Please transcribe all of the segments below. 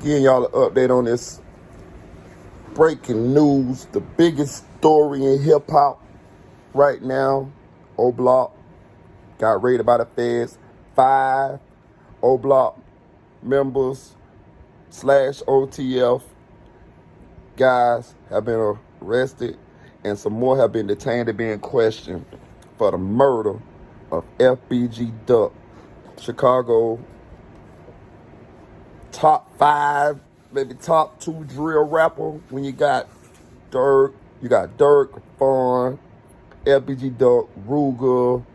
Giving y'all an update on this breaking news, the biggest story in hip hop right now. O Block got raided by the feds. 5 O Block members slash OTF guys have been arrested, and some more have been detained and being questioned for the murder of FBG Duck, Chicago top 5, maybe top 2 drill rapper. When you got Dirk, Fun, FBG Duck, Ruger.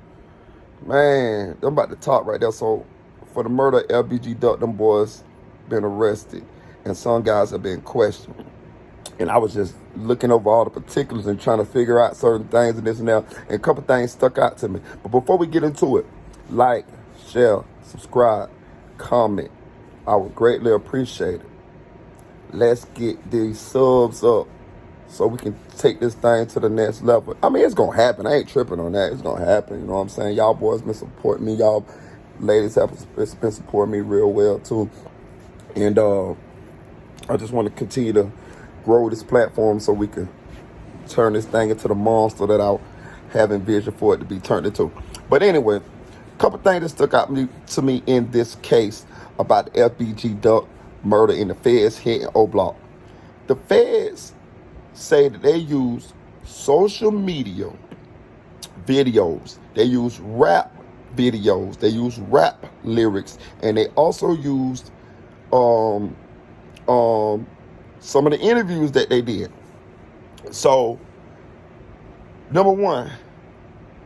Man, I'm about to top right there. So for the murder of LBG Duck, them boys been arrested, and some guys have been questioned. And I was just looking over all the particulars and trying to figure out certain things and this and that. And a couple things stuck out to me. But before we get into it, like, share, subscribe, comment. I would greatly appreciate it. Let's get these subs up so we can take this thing to the next level. I mean, it's going to happen. I ain't tripping on that. It's going to happen. You know what I'm saying? Y'all boys been supporting me. Y'all ladies have been supporting me real well, too. And I just want to continue to grow this platform so we can turn this thing into the monster that I have envisioned for it to be turned into. But anyway, a couple things that stuck out to me in this case about the FBG Duck murder in the feds hitting O Block. The feds say that they use social media videos, they use rap videos, they use rap lyrics, and they also used some of the interviews that they did. So, number one,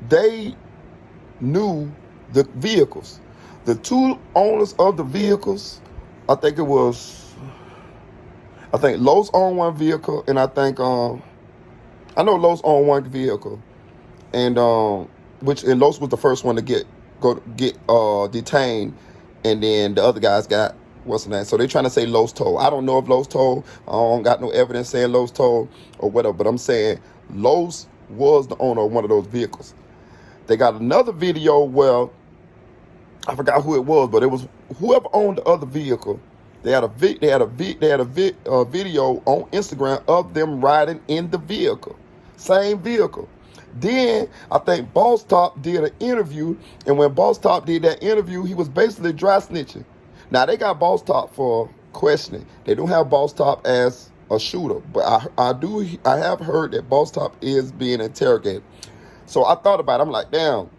they knew the vehicles. The two owners of the vehicles, I think Los owned one vehicle, and I know Los owned one vehicle, and Los was the first one to get detained, and then the other guys got what's the name. So they trying to say Los told. I don't know if Los told. I don't got no evidence saying Los told or whatever, but I'm saying Los was the owner of one of those vehicles. They got another video where I forgot who it was, but it was whoever owned the other vehicle. They had a video on Instagram of them riding in the vehicle, same vehicle. Then I think Boss Top did an interview, and when Boss Top did that interview, he was basically dry snitching. Now they got Boss Top for questioning. They don't have Boss Top as a shooter, but I have heard that Boss Top is being interrogated. So I thought about it. I'm like, damn.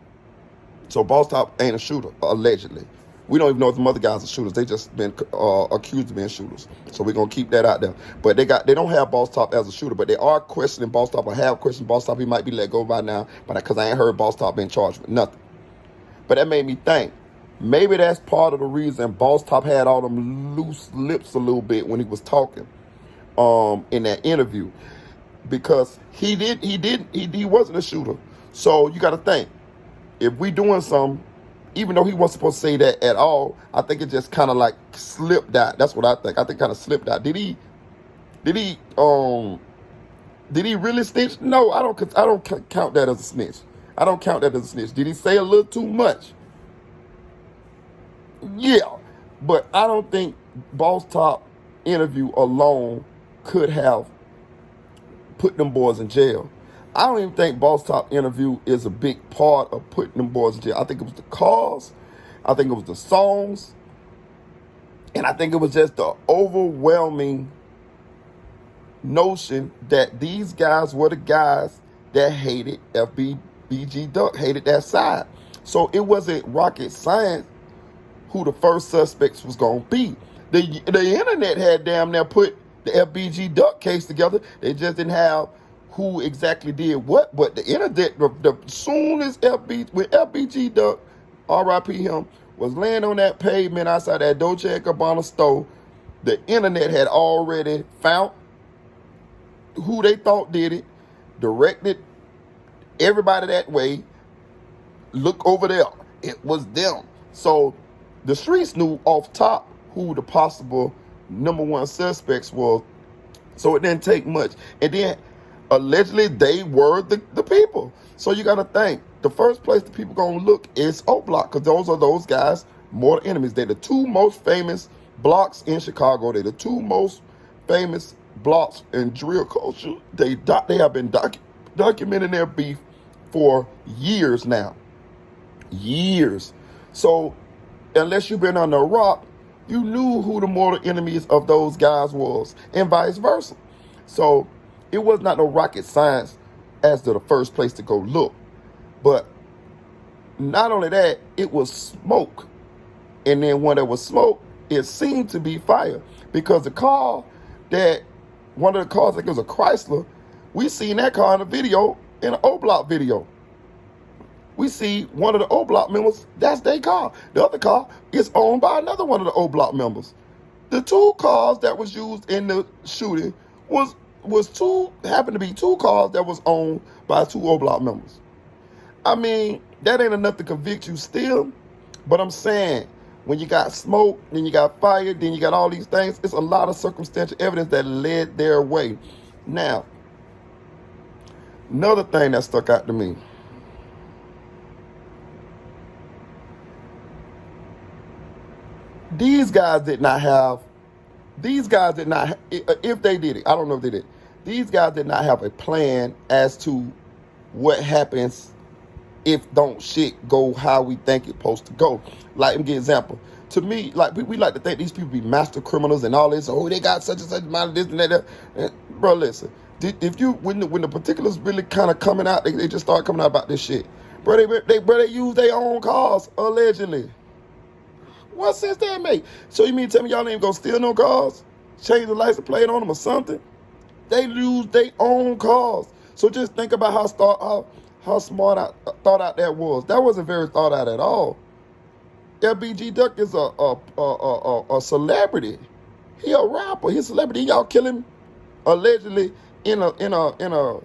So Boss Top ain't a shooter, allegedly. We don't even know if the other guys are shooters. They just been accused of being shooters. So we're going to keep that out there. But they don't have Boss Top as a shooter, but they are questioning Boss Top. I have questioned Boss Top. He might be let go by now, but because I ain't heard Boss Top being charged with nothing. But that made me think, maybe that's part of the reason Boss Top had all them loose lips a little bit when he was talking in that interview. Because he wasn't a shooter. So you got to think, if we doing something, even though he wasn't supposed to say that at all, I think it just kind of like slipped out. That's what I think. I think kind of slipped out. Did he really snitch? No, I don't count that as a snitch. I don't count that as a snitch. Did he say a little too much? Yeah, but I don't think Boss Top interview alone could have put them boys in jail. I don't even think Boss Top interview is a big part of putting them boys in jail. I think it was the cause. I think it was the songs. And I think it was just the overwhelming notion that these guys were the guys that hated FBG Duck, hated that side. So it wasn't rocket science who the first suspects was going to be. The internet had damn near put the FBG Duck case together. They just didn't have who exactly did what, but the internet, soon as when FBG Duck, R.I.P. him, was laying on that pavement outside that Dolce & Gabbana store, the internet had already found who they thought did it, directed everybody that way. Look over there, it was them. So the streets knew off top who the possible number one suspects was. So it didn't take much. And then allegedly they were the people. So you got to think, the first place the people going to look is O Block, because those are those guys' mortal enemies. They're the two most famous blocks in Chicago. They're the two most famous blocks in drill culture. They have been documenting their beef for years now. Years. So unless you've been under a rock, you knew who the mortal enemies of those guys was, and vice versa. So it was not no rocket science as to the first place to go look. But not only that, it was smoke. And then when there was smoke, it seemed to be fire. Because the car that, one of the cars, I think it was a Chrysler, we seen that car in a video, in an O-Block video. We see one of the O-Block members, that's their car. The other car is owned by another one of the O-Block members. The two cars that was used in the shooting happened to be two cars that was owned by two O-Block members. I mean, that ain't enough to convict you still, but I'm saying, when you got smoke, then you got fire, then you got all these things, it's a lot of circumstantial evidence that led their way. Now, another thing that stuck out to me, these guys did not have, if they did it, I don't know if they did, these guys did not have a plan as to what happens if don't shit go how we think it's supposed to go. Like, let me give an example. To me, like, we like to think these people be master criminals and all this, oh, they got such and such amount of this and that. Bro, listen, if you, when the particulars really kind of coming out, they just start coming out about this shit. Bro, they use their own cars, allegedly. What sense that make? So you mean tell me y'all ain't gonna steal no cars? Change the license plate on them or something? They use their own cars. So just think about how smart I thought out that was. That wasn't very thought out at all. LBG Duck is a celebrity. He a rapper. He's a celebrity. Y'all kill him allegedly in a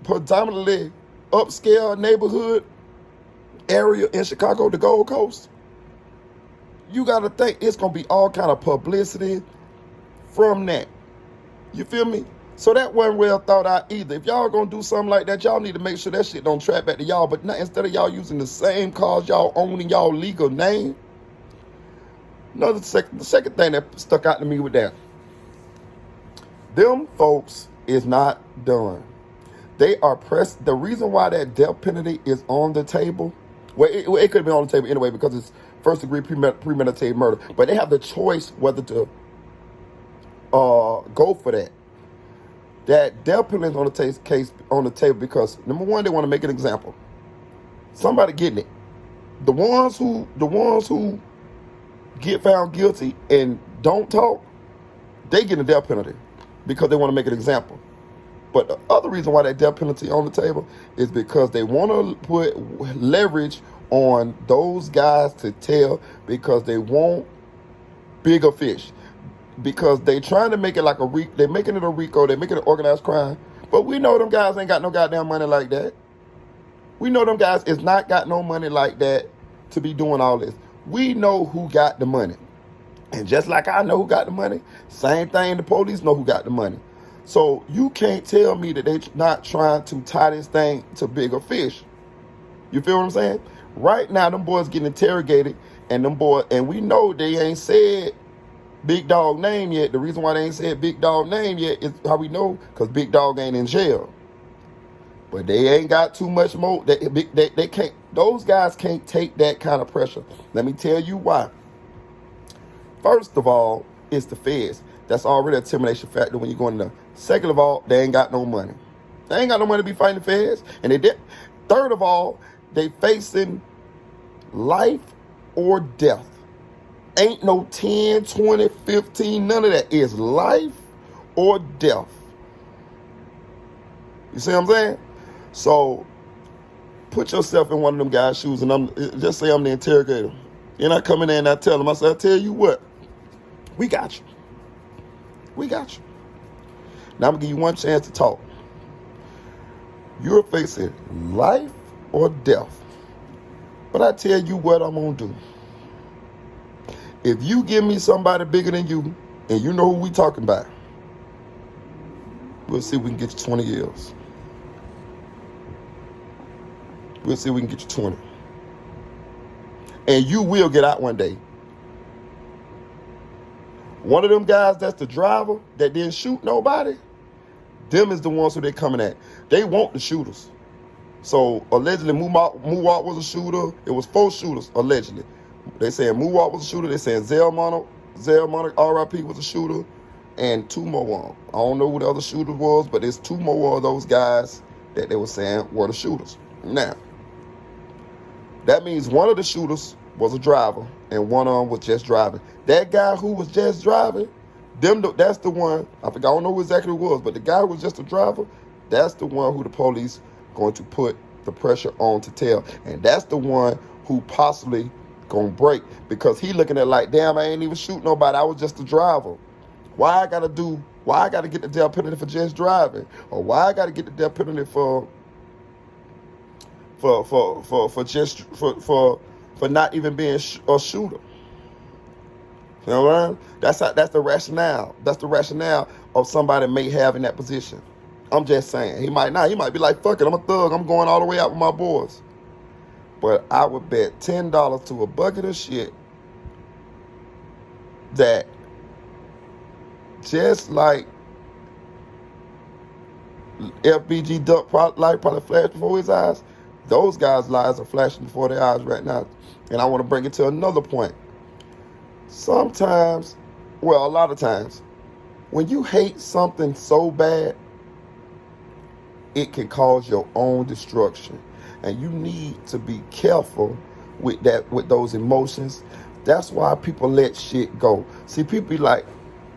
predominantly upscale neighborhood area in Chicago, the Gold Coast. You gotta think it's gonna be all kind of publicity from that. You feel me? So that wasn't well thought out either. If y'all gonna do something like that, y'all need to make sure that shit don't trap back to y'all. But not, instead of y'all using the same cars y'all own in y'all legal name. The second thing that stuck out to me with that, them folks is not done. They are pressed. The reason why that death penalty is on the table, well, it could have been on the table anyway because it's first degree premeditated murder. But they have the choice whether to go for that. That death penalty is on the table because, number one, they want to make an example. Somebody getting it. The ones who get found guilty and don't talk, they get a death penalty because they want to make an example. But the other reason why that death penalty on the table is because they want to put leverage on those guys to tell because they want bigger fish. Because they trying to make it like they're making it a RICO, they're making it organized crime. But we know them guys ain't got no goddamn money like that. We know them guys is not got no money like that to be doing all this. We know who got the money. And just like I know who got the money, same thing the police know who got the money. So you can't tell me that they not trying to tie this thing to bigger fish. You feel what I'm saying? Right now, them boys getting interrogated, and we know they ain't said Big Dog name yet. The reason why they ain't said Big Dog name yet is how we know, because Big Dog ain't in jail. But they ain't got too much more. They can't. Those guys can't take that kind of pressure. Let me tell you why. First of all, it's the feds. That's already a intimidation factor when you go in there. Second of all, they ain't got no money. They ain't got no money to be fighting the feds. And they did. Third of all, they facing life or death. Ain't no 10, 20, 15, none of that. It's life or death. You see what I'm saying? So put yourself in one of them guys' shoes and just say I'm the interrogator. And I come in there and I tell them, I say, I tell you what, we got you. We got you. Now I'm going to give you one chance to talk. You're facing life or death. But I tell you what I'm going to do. If you give me somebody bigger than you, and you know who we talking about, we'll see if we can get you 20 years. We'll see if we can get you 20. And you will get out one day. One of them guys that's the driver that didn't shoot nobody, them is the ones who they coming at. They want the shooters. So allegedly Muwat was a shooter. It was 4 shooters, allegedly. They saying Muwat was a shooter. They saying Zell Monarch RIP was a shooter. And 2 more. I don't know who the other shooter was, but there's 2 more of those guys that they were saying were the shooters. Now, that means one of the shooters was a driver and one of them was just driving. That guy who was just driving, that's the one, I don't know who exactly it was, but the guy who was just a driver, that's the one who the police going to put the pressure on to tell. And that's the one who possibly gonna break, because he looking at like, damn, I ain't even shoot nobody, I was just a driver. Why I gotta get the death penalty for just driving? Or why I gotta get the death penalty for not even being a shooter? You know what I mean? That's the rationale. That's the rationale of somebody may have in that position. I'm just saying. He might not. He might be like, fuck it, I'm a thug. I'm going all the way out with my boys. But I would bet $10 to a bucket of shit that just like FBG Duck light probably flashed before his eyes, those guys' lives are flashing before their eyes right now. And I want to bring it to another point. Sometimes, well, a lot of times, when you hate something so bad, it can cause your own destruction. And you need to be careful with those emotions. That's why people let shit go. See, people be like,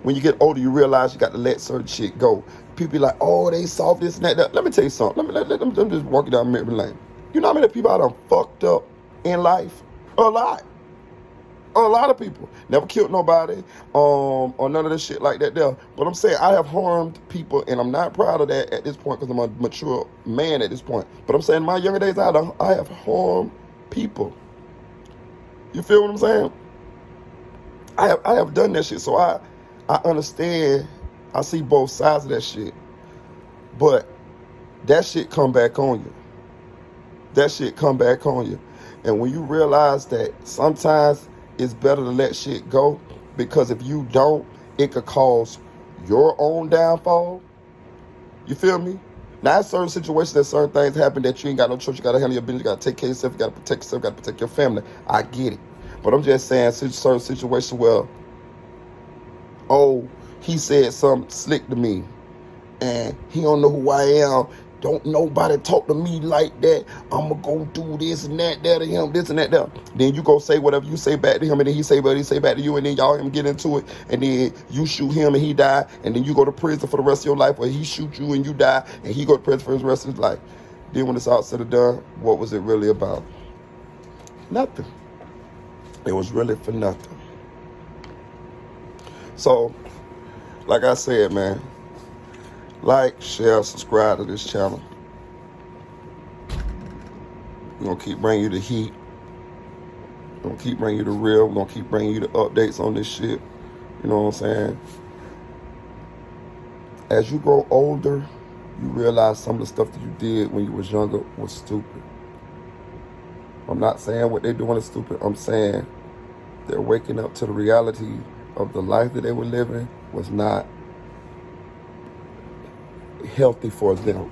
when you get older, you realize you got to let certain shit go. People be like, oh, they soft this and that. Let me tell you something. Let them just walk you down memory lane. You know how many people I done fucked up in life? A lot. A lot of people. Never killed nobody, or none of this shit like that there. But I'm saying I have harmed people, and I'm not proud of that at this point because I'm a mature man at this point. But I'm saying in my younger days, I have harmed people. You feel what I'm saying? I have done that shit, so I understand. I see both sides of that shit. But that shit come back on you. That shit come back on you. And when you realize that sometimes it's better to let shit go, because if you don't, it could cause your own downfall. You feel me? Now, in certain situations, there's certain things happen that you ain't got no choice. You got to handle your business. You got to take care of yourself. You got to protect yourself. You got to protect your family. I get it. But I'm just saying, certain situations where, oh, he said something slick to me, and he don't know who I am. Don't nobody talk to me like that. I'm going to go do this and that to him, this and that there. Then you go say whatever you say back to him, and then he say what he say back to you, and then y'all him get into it, and then you shoot him and he die, and then you go to prison for the rest of your life, or he shoot you and you die, and he go to prison for the rest of his life. Then when it's all said and done, what was it really about? Nothing. It was really for nothing. So, like I said, man, like, share, subscribe to this channel. We're going to keep bringing you the heat. We're going to keep bringing you the real. We're going to keep bringing you the updates on this shit. You know what I'm saying? As you grow older, you realize some of the stuff that you did when you was younger was stupid. I'm not saying what they're doing is stupid. I'm saying they're waking up to the reality of the life that they were living was not healthy for them.